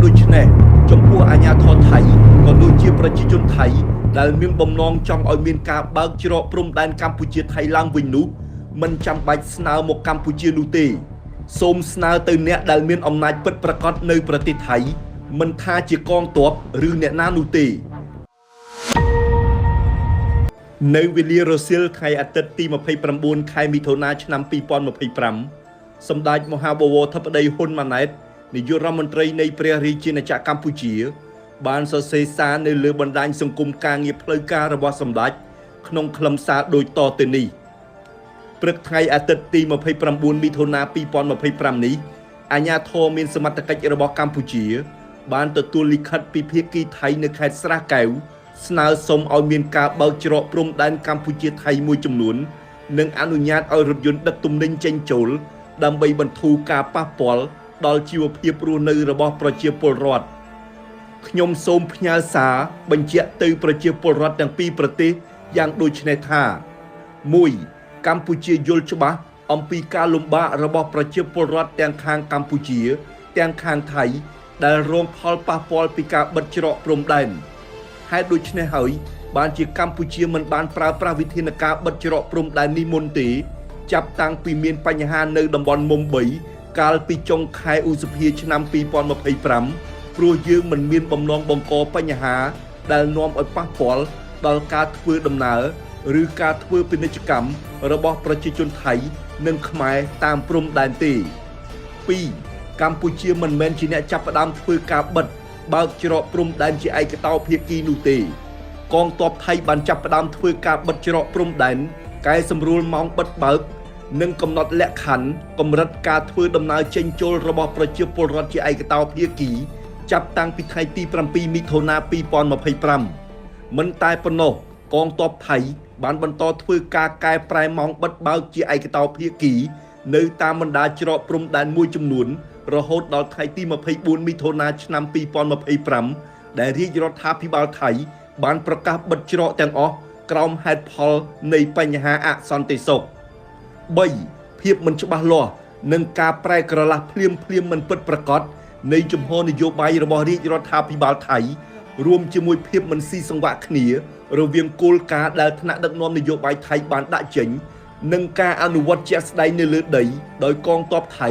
ដូចនេះចំពោះអាញាធរថៃក៏ដូចជាប្រជាជនថៃដែលមានបំណងចង់ឲ្យមានការបើកច្រកព្រំដែនកម្ពុជាថៃឡើងវិញនោះមិនចាំបាច់ស្នើមកកម្ពុជានោះទេសូមស្នើទៅអ្នកដែលមានអំណាចពិតប្រាកដនៅប្រទេសថៃមិនថាជាកងទ័ពឬអ្នកណានោះទេនៅវេលារសៀលថ្ងៃអាទិត្យទី29ខែមិថុនាឆ្នាំ2025សម្ដេចមហាបវរធិបតីហ៊ុនម៉ាណែតនាយករដ្ឋមន្ត្រីនៃព្រះរាជាណាចក្រកម្ពុជាបានសរសេរសារនៅលើបណ្ដាញសង្គមការងារផ្លូវការរបស់សម្ដេចក្នុងខ្លឹមសារដូចតទៅនេះព្រឹកថ្ងៃអាទិត្យទី29មិថុនា2025នេះអាជ្ញាធរមានសមត្ថកិច្ចរបស់កម្ពុជាបានទទួលលិខិតពីភាគីថៃនៅខេត្តស្រះកែវស្នើសុំឲ្យមានការបើកច្រកព្រំដែនកម្ពុជាថៃមួយចំនួននិងអនុញ្ញាតឲ្យរថយន្តដឹកទំនិញចេញចូលដើម្បីបន្ធូរការប៉ះពាល់ដល់ជីវភាពរស់នៅរបស់ប្រជាពលរដ្ឋខ្ញុំសូមផ្ញើសារបញ្ជាក់ទៅប្រជាពលរដ្ឋទាំងពីរប្រទេសយ៉ាងដូចនេះថា 1. កម្ពុជាយល់ច្បាស់អំពីការលំបាករបស់ប្រជាពលរដ្ឋទាំងខាងកម្ពុជាទាំងខាងថៃដែលរងផលប៉ះពាល់ពីការបិទច្រកព្រំដែនហេតុដូច្នេះហើយបានជាកម្ពុជាមិនបានប្រើប្រាស់វិធានការបិទច្រកព្រំដែននេះមុនទេចាប់តាំងពីមានបញ្ហានៅតំបន់មុំ3កាលពីចុងខែឧសភាឆ្នាំ2025ព្រោះយើងមិនមានបំណងបង្កបញ្ហាដែលនាំឲ្យប៉ះពាល់ដល់ការធ្វើដំណើរឬការធ្វើពាណិជ្ជកម្មរបស់ប្រជាជនថៃនិងខ្មែរតាមព្រំដែនទេ 2. កម្ពុជាមិនមែនជាអ្នកចាប់ផ្ដើមធ្វើការបិទបើកច្រកព្រំដែនជាឯកតោភាគីនោះទេកងទ័ពថៃបានចាប់ផ្ដើមធ្វើការបិទច្រកព្រំដែនកែសម្រួលម៉ោងបិទបើកនិងកំណត់លក្ខខណ្ឌកម្រិតការធ្វើដំណើរចេញចូលរបស់ប្រជាពលរដ្ឋជាឯកតោភាគីចាប់តាំងពីថ្ងៃទី7មិថុនា2025មិនតែប៉ុណ្ណោះកងទ័ពថៃបានបន្តធ្វើការកែប្រែម៉ោងបិទបើកជាឯកតោភាគីនៅតាមបណ្ដាច្រកព្រំដែនមួយចំនួនរហូតដល់ថ្ងៃទី24មិថុនាឆ្នាំ2025ដែលរាជរដ្ឋាភិបាលថៃបានប្រកាសបិទច្រកទាំងអស់ក្រោមហេតុផលនៃបញ្ហាអសន្តិសុខ 3. ភាពមិនច្បាស់លាស់និងការប្រែក្រឡាស់ភ្លាមមិនពិតប្រាកដនៃជំហរនយោបាយរបស់រាជរដ្ឋាភិបាលថៃរួមជាមួយភាពមិនស៊ីសង្វាក់គ្នារវាងគោលការណ៍ដែលថ្នាក់ដឹកនាំនយោបាយថៃបានដាក់ចេញនិងការអនុវត្តជាក់ស្ដែងនៅលើដីដោយកងទ័ពថៃ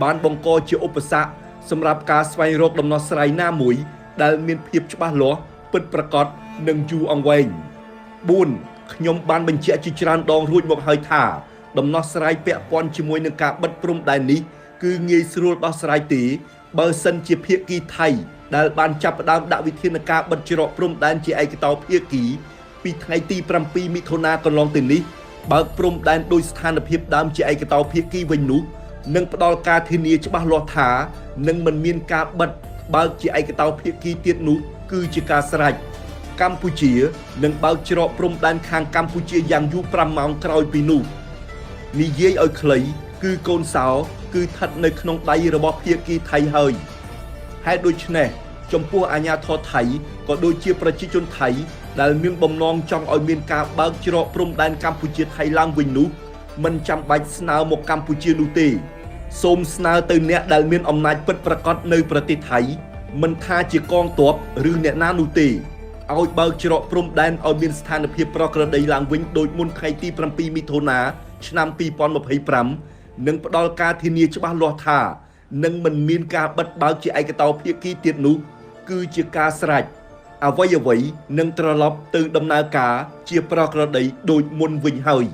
បានបង្កជាឧបសគ្គសម្រាប់ការស្វែងរកដំណោះស្រាយណាមួយដែលមានភាពច្បាស់លាស់ពិតប្រាកដនិងយូរអង្វែង 4. ខ្ញុំបានបញ្ជាក់ជាច្រើនដងរួចមកហើយថាដំណោះស្រាយពាក់ព័ន្ធជាមួយនឹងការបិទព្រំដែននេះគឺងាយស្រួលដោះស្រាយទេបើសិនជាភាគីថៃដែលបានចាប់ផ្ដើមដាក់វិធានការបិទច្រកព្រំដែនជាឯកតោភាគីពីថ្ងៃទី7មិថុនាកន្លងទៅនេះបើកព្រំដែនដោយស្ថានភាពដើមជាឯកតោភាគីវិញនោះនឹងផ្ដល់ការធានាច្បាស់លាស់ថានឹងមិនមានការបិទបើកជាឯកតោភាគីទៀតនោះគឺជាការស្រេចកម្ពុជានឹងបើកច្រកព្រំដែនខាងកម្ពុជាយ៉ាងយូរ5ម៉ោងក្រោយពីនោះនិយាយឲ្យខ្លីគឺកូនសោគឺស្ថិតនៅក្នុងដៃរបស់ភាគីថៃហើយហេតុដូច្នេះចំពោះអាញាធរថៃក៏ដូចជាប្រជាជនថៃដែលមានបំណងចង់ឲ្យមានការបើកច្រកព្រំដែនកម្ពុជាថៃឡើងវិញនោះមិនចាំបាច់ស្នើមកកម្ពុជានោះទេសូមស្នើទៅអ្នកដែលមានអំណាចពិតប្រាកដនៅប្រទេសថៃមិនថាជាកងទ័ពឬអ្នកណានោះទេឲ្យបើកច្រកព្រំដែនឲ្យមានស្ថានភាពប្រក្រតីឡើងវិញដូចមុនថ្ងៃទី7មិថុនាឆ្នាំ2025និងផ្ដល់ការធានាច្បាស់លាស់ថានឹងមិនមានការបិទបើកជាឯកតោភាគីទៀតនោះគឺជាការស្រេចអ្វីនឹងត្រឡប់ទៅដំណើរការជាប្រក្រតីដូចមុនវិញហើយ